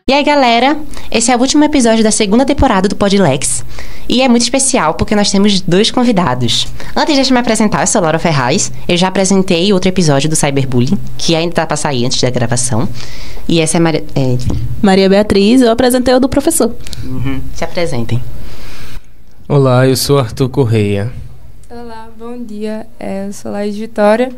E aí, galera, esse é o último episódio da segunda temporada do Podlex. E é muito especial porque nós temos 2 convidados. Antes de eu me apresentar, eu sou Laura Ferraz. Eu já apresentei outro episódio do Cyberbullying, que ainda tá pra sair antes da gravação. E essa é Maria Beatriz, eu apresentei o do professor. Se apresentem. Olá, eu sou Arthur Correia. Olá, bom dia. Eu sou Laís Vitória.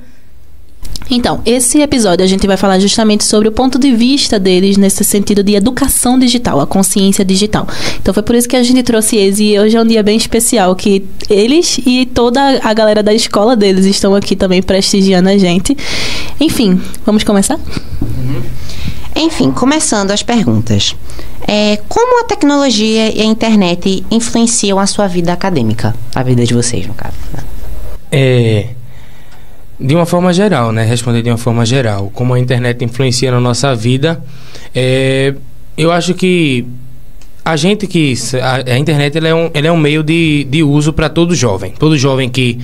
Então, esse episódio a gente vai falar justamente sobre o ponto de vista deles nesse sentido de educação digital, a consciência digital. Então foi por isso que a gente trouxe eles e hoje é um dia bem especial que eles e toda a galera da escola deles estão aqui também prestigiando a gente. Enfim, vamos começar? Enfim, começando as perguntas. Como a tecnologia e a internet influenciam a sua vida acadêmica? A vida de vocês, no caso. De uma forma geral, né? Responder de uma forma geral. Como a internet influencia na nossa vida, eu acho que a internet ela é um meio de uso para todo jovem. Todo jovem que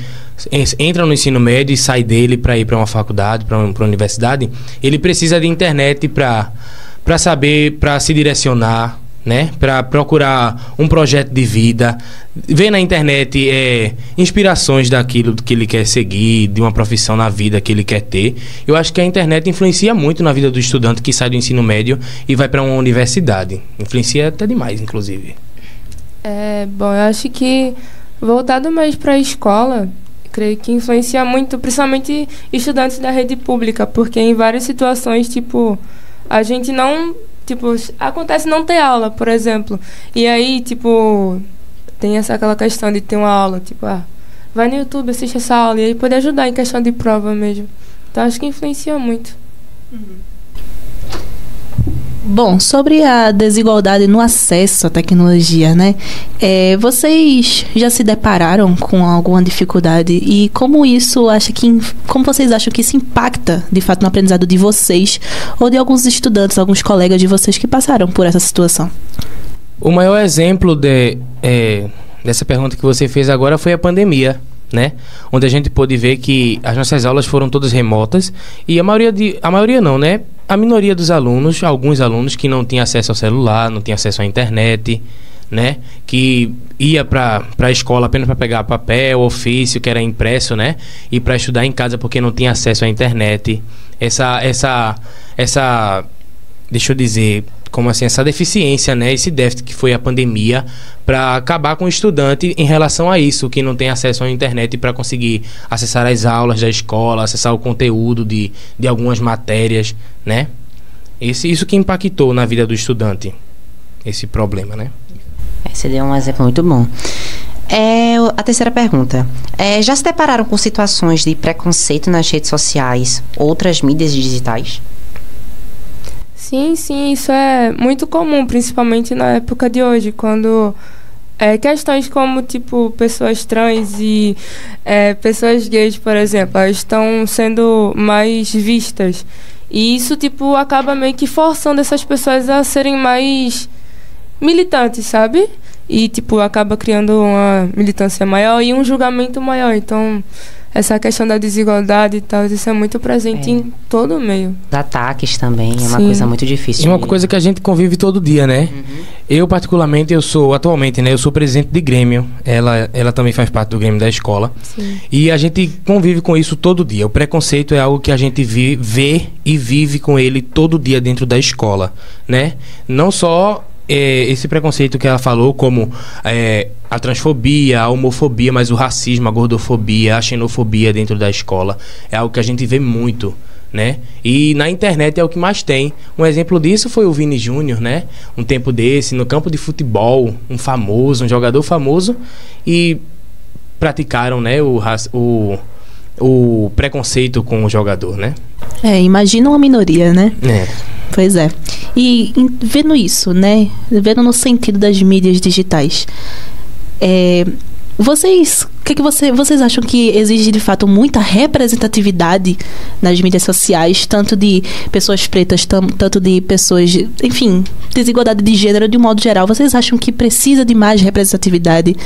entra no ensino médio e sai dele para ir para uma faculdade, para uma universidade, ele precisa de internet para saber, para se direcionar, né? Para procurar um projeto de vida, ver na internet inspirações daquilo que ele quer seguir, de uma profissão na vida que ele quer ter. Eu acho que a internet influencia muito na vida do estudante que sai do ensino médio e vai para uma universidade. Influencia até demais, inclusive. Bom, eu acho que voltado mais para a escola, creio que influencia muito, principalmente estudantes da rede pública, porque em várias situações, a gente não... acontece não ter aula, por exemplo. E aí, tem aquela questão de ter uma aula, vai no YouTube, assiste essa aula, e aí pode ajudar em questão de prova mesmo. Então, acho que influencia muito. Bom, sobre a desigualdade no acesso à tecnologia, né? Vocês já se depararam com alguma dificuldade e como vocês acham que isso impacta, de fato, no aprendizado de vocês ou de alguns estudantes, alguns colegas de vocês que passaram por essa situação? O maior exemplo dessa pergunta que você fez agora foi a pandemia, né? Onde a gente pôde ver que as nossas aulas foram todas remotas e a maioria não, né? A minoria dos alunos, alguns alunos que não tinham acesso ao celular, não tinham acesso à internet, né? Que ia para a escola apenas para pegar papel, ofício, que era impresso, né? E para estudar em casa porque não tinha acesso à internet. Deixa eu dizer, como assim, essa deficiência, né? Esse déficit que foi a pandemia para acabar com o estudante em relação a isso, que não tem acesso à internet para conseguir acessar as aulas da escola, acessar o conteúdo de algumas matérias, né? Isso que impactou na vida do estudante, esse problema, né? Você deu um exemplo muito bom. A terceira pergunta. Já se depararam com situações de preconceito nas redes sociais, outras mídias digitais? Sim, isso é muito comum, principalmente na época de hoje, quando questões como, pessoas trans e pessoas gays, por exemplo, elas estão sendo mais vistas. E isso, acaba meio que forçando essas pessoas a serem mais militantes, sabe? E, acaba criando uma militância maior e um julgamento maior. Então, essa questão da desigualdade e tal, isso é muito presente em todo o meio. Os ataques também, é uma coisa muito difícil. É uma coisa que a gente convive todo dia, né? Eu, particularmente, atualmente, né? Eu sou presidente de Grêmio. Ela também faz parte do Grêmio da escola. Sim. E a gente convive com isso todo dia. O preconceito é algo que a gente vê e vive com ele todo dia dentro da escola, né? Não só esse preconceito que ela falou, como a transfobia, a homofobia, mas o racismo, a gordofobia, a xenofobia dentro da escola é algo que a gente vê muito, né? E na internet é o que mais tem. Um exemplo disso foi o Vini Júnior, né? Um tempo desse, no campo de futebol, um jogador famoso, e praticaram, né, o preconceito com o jogador, né? Imagina uma minoria, né? Pois é. E vendo isso, né? Vendo no sentido das mídias digitais, vocês acham que exige de fato muita representatividade nas mídias sociais, tanto de pessoas pretas, tanto de pessoas, enfim, desigualdade de gênero de um modo geral? Vocês acham que precisa de mais representatividade?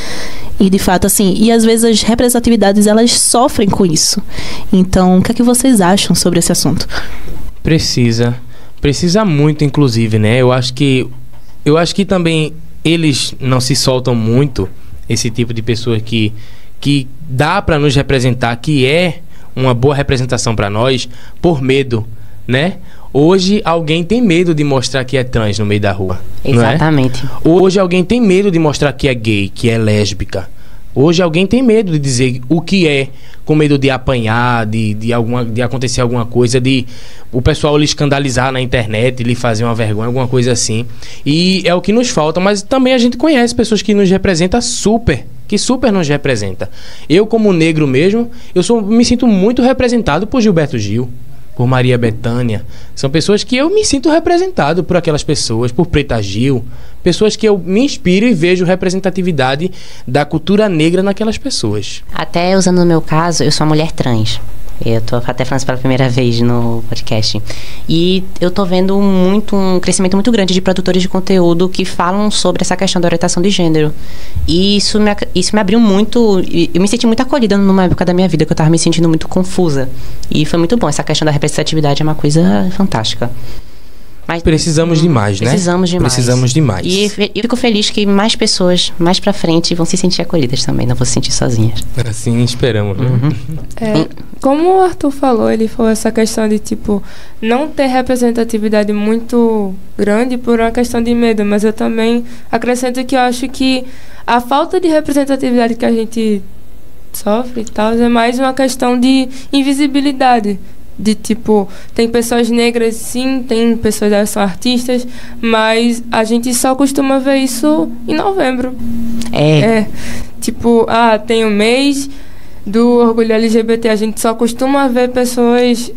E de fato, assim, e às vezes as representatividades elas sofrem com isso. Então, o que é que vocês acham sobre esse assunto? Precisa. Precisa muito, inclusive, né? Eu acho que também eles não se soltam muito, esse tipo de pessoa que dá para nos representar, que é uma boa representação para nós, por medo, né? Hoje alguém tem medo de mostrar que é trans no meio da rua. Exatamente. Não é? Hoje alguém tem medo de mostrar que é gay, que é lésbica. Hoje alguém tem medo de dizer o que é, com medo de apanhar, de acontecer alguma coisa, de o pessoal lhe escandalizar na internet, lhe fazer uma vergonha, alguma coisa assim. E é o que nos falta, mas também a gente conhece pessoas que nos representam que super nos representa. Eu, como negro mesmo, me sinto muito representado por Gilberto Gil, por Maria Bethânia. São pessoas que eu me sinto representado por aquelas pessoas, por Preta Gil. Pessoas que eu me inspiro e vejo representatividade da cultura negra naquelas pessoas. Até usando o meu caso, eu sou uma mulher trans. Eu tô até falando isso pela primeira vez no podcast. E eu tô vendo um crescimento muito grande de produtores de conteúdo que falam sobre essa questão da orientação de gênero. E isso me abriu muito. Eu me senti muito acolhida numa época da minha vida que eu tava me sentindo muito confusa. E foi muito bom. Essa questão da representatividade é uma coisa fantástica. Mas precisamos demais, né? Precisamos demais. E eu fico feliz que mais pessoas, mais pra frente, vão se sentir acolhidas também, não vão se sentir sozinhas. Assim esperamos, né? Uhum. Como o Arthur falou, ele falou essa questão de, tipo, não ter representatividade muito grande por uma questão de medo, mas eu também acrescento que eu acho que a falta de representatividade que a gente sofre e tal é mais uma questão de invisibilidade. De tipo, tem pessoas negras sim, tem pessoas que são artistas, mas a gente só costuma ver isso em novembro. Tipo, tem o mês do orgulho LGBT, a gente só costuma ver pessoas,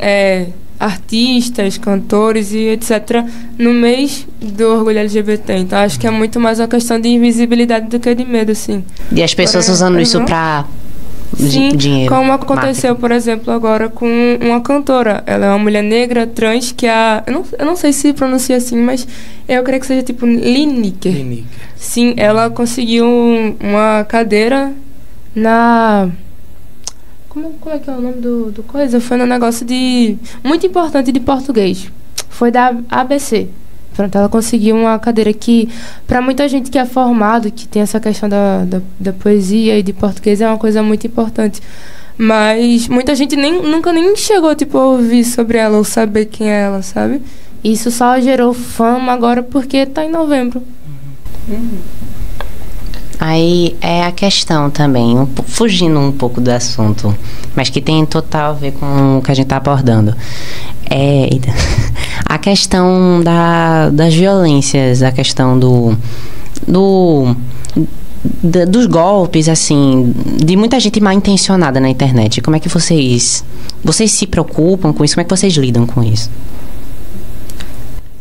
artistas, cantores e etc. no mês do orgulho LGBT. Então acho que é muito mais uma questão de invisibilidade do que de medo, assim. E as pessoas usando isso pra... Sim, dinheiro, como aconteceu, marketing. Por exemplo, agora com uma cantora. Ela é uma mulher negra, trans, que eu não sei se pronuncia assim, mas eu creio que seja tipo Lineker. Sim, ela conseguiu uma cadeira na... Como é que é o nome do coisa? Foi num negócio muito importante de português. Foi da ABC. Pronto, ela conseguiu uma cadeira que, para muita gente que é formado, que tem essa questão da poesia e de português, é uma coisa muito importante. Mas muita gente nunca nem chegou, tipo, a ouvir sobre ela ou saber quem é ela, sabe? Isso só gerou fama agora porque tá em novembro. Aí é a questão também, fugindo um pouco do assunto, mas que tem total a ver com o que a gente tá abordando. A questão das violências, a questão dos golpes, assim, de muita gente mal intencionada na internet. Como é que vocês se preocupam com isso? Como é que vocês lidam com isso?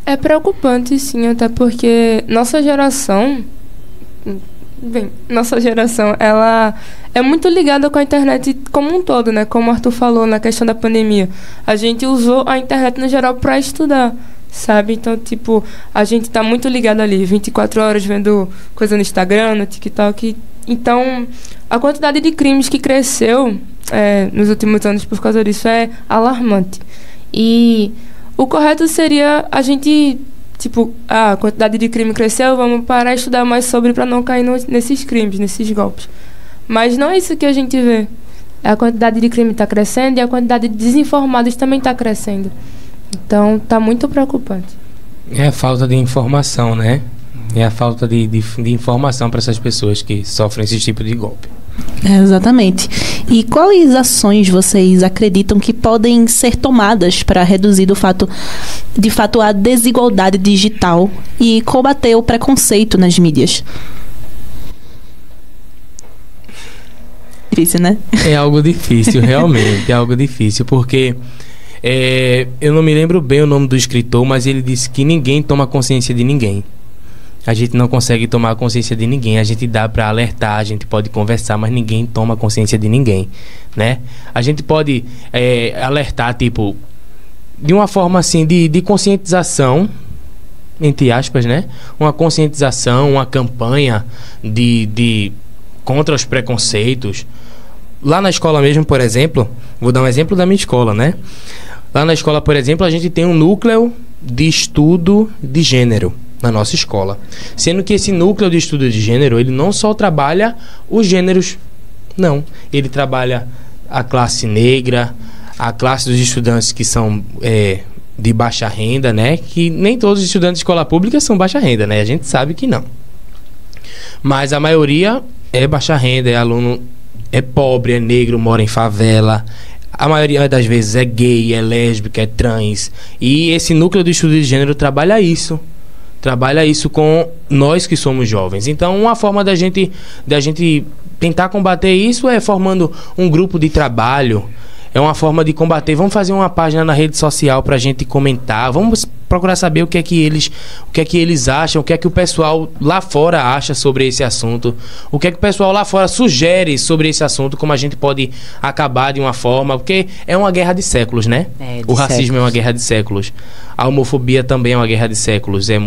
É preocupante, sim, até porque nossa geração, ela é muito ligada com a internet como um todo, né? Como o Arthur falou na questão da pandemia. A gente usou a internet no geral para estudar, sabe? Então, tipo, a gente tá muito ligado ali, 24 horas vendo coisa no Instagram, no TikTok. Então, a quantidade de crimes que cresceu nos últimos anos por causa disso é alarmante. E o correto seria a gente... Tipo, a quantidade de crime cresceu, vamos parar e estudar mais sobre para não cair nesses crimes, nesses golpes. Mas não é isso que a gente vê. A quantidade de crime está crescendo e a quantidade de desinformados também está crescendo. Então, está muito preocupante. É a falta de informação, né? É a falta de informação para essas pessoas que sofrem esse tipo de golpe. Exatamente. E quais ações vocês acreditam que podem ser tomadas para reduzir de fato a desigualdade digital e combater o preconceito nas mídias? Difícil, né? É algo difícil, realmente. É algo difícil, porque eu não me lembro bem o nome do escritor, mas ele disse que ninguém toma consciência de ninguém. A gente não consegue tomar consciência de ninguém. A gente dá para alertar, a gente pode conversar, mas ninguém toma consciência de ninguém, né? A gente pode alertar, tipo, de uma forma assim de conscientização, entre aspas, né? Uma conscientização, uma campanha contra os preconceitos. Lá na escola mesmo, por exemplo, vou dar um exemplo da minha escola, né? Lá na escola, por exemplo, a gente tem um núcleo de estudo de gênero na nossa escola. Sendo que esse núcleo de estudo de gênero, ele não só trabalha os gêneros, não. Ele trabalha a classe negra, a classe dos estudantes que são de baixa renda, né? Que nem todos os estudantes de escola pública são baixa renda, né? A gente sabe que não. Mas a maioria é baixa renda, é aluno, é pobre, é negro, mora em favela. A maioria das vezes é gay, é lésbica, é trans. E esse núcleo de estudo de gênero trabalha isso com nós que somos jovens. Então, uma forma da gente tentar combater isso é formando um grupo de trabalho. É uma forma de combater. Vamos fazer uma página na rede social pra gente comentar. Vamos procurar saber o que é que eles acham, o que é que o pessoal lá fora acha sobre esse assunto, o que é que o pessoal lá fora sugere sobre esse assunto, como a gente pode acabar de uma forma, porque é uma guerra de séculos, né? O racismo é uma guerra de séculos. A homofobia também é uma guerra de séculos. É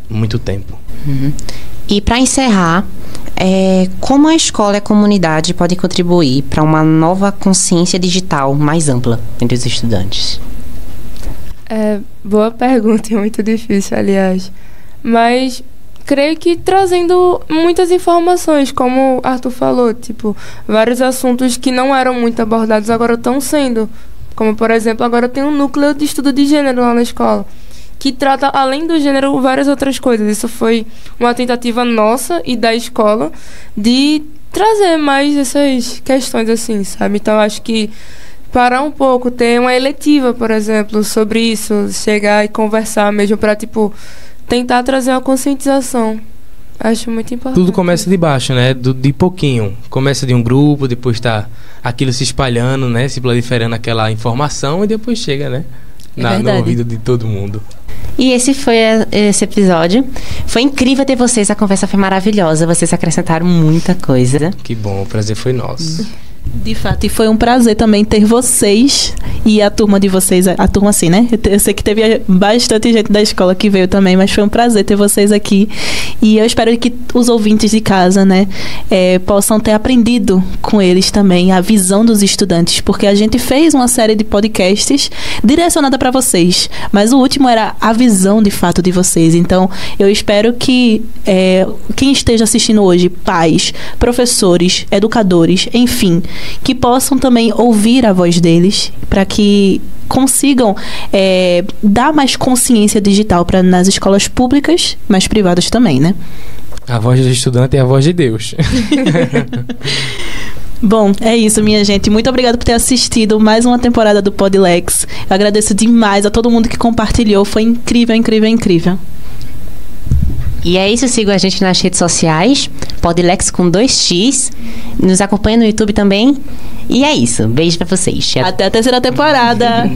muito tempo. Uhum. E para encerrar, como a escola e a comunidade podem contribuir para uma nova consciência digital mais ampla entre os estudantes? Boa pergunta e muito difícil, aliás. Mas creio que trazendo muitas informações, como o Arthur falou, tipo, vários assuntos que não eram muito abordados agora estão sendo. Como, por exemplo, agora tem um núcleo de estudo de gênero lá na escola, que trata, além do gênero, várias outras coisas. Isso foi uma tentativa nossa e da escola de trazer mais essas questões assim, sabe? Então, acho que parar um pouco, ter uma eletiva, por exemplo, sobre isso, chegar e conversar mesmo para, tipo, tentar trazer uma conscientização. Acho muito importante. Tudo começa de baixo, né? De pouquinho. Começa de um grupo, depois tá aquilo se espalhando, né? Se proliferando aquela informação e depois chega, né? No ouvido de todo mundo. E esse foi esse episódio. Foi incrível ter vocês, a conversa foi maravilhosa. Vocês acrescentaram muita coisa. Que bom, o prazer foi nosso. De fato, e foi um prazer também ter vocês e a turma de vocês, a turma assim, né? Eu sei que teve bastante gente da escola que veio também, mas foi um prazer ter vocês aqui. E eu espero que os ouvintes de casa, né, possam ter aprendido com eles também a visão dos estudantes, porque a gente fez uma série de podcasts direcionada para vocês, mas o último era a visão de fato de vocês. Então, eu espero que quem esteja assistindo hoje, pais, professores, educadores, enfim, que possam também ouvir a voz deles para que consigam dar mais consciência digital nas escolas públicas, mas privadas também, né? A voz do estudante é a voz de Deus. Bom, é isso, minha gente. Muito obrigada por ter assistido mais uma temporada do Podlex. Eu agradeço demais a todo mundo que compartilhou. Foi incrível, incrível, incrível. E é isso, sigam a gente nas redes sociais, Podlex com 2x, nos acompanha no YouTube também. E é isso, beijo pra vocês. Até a terceira temporada.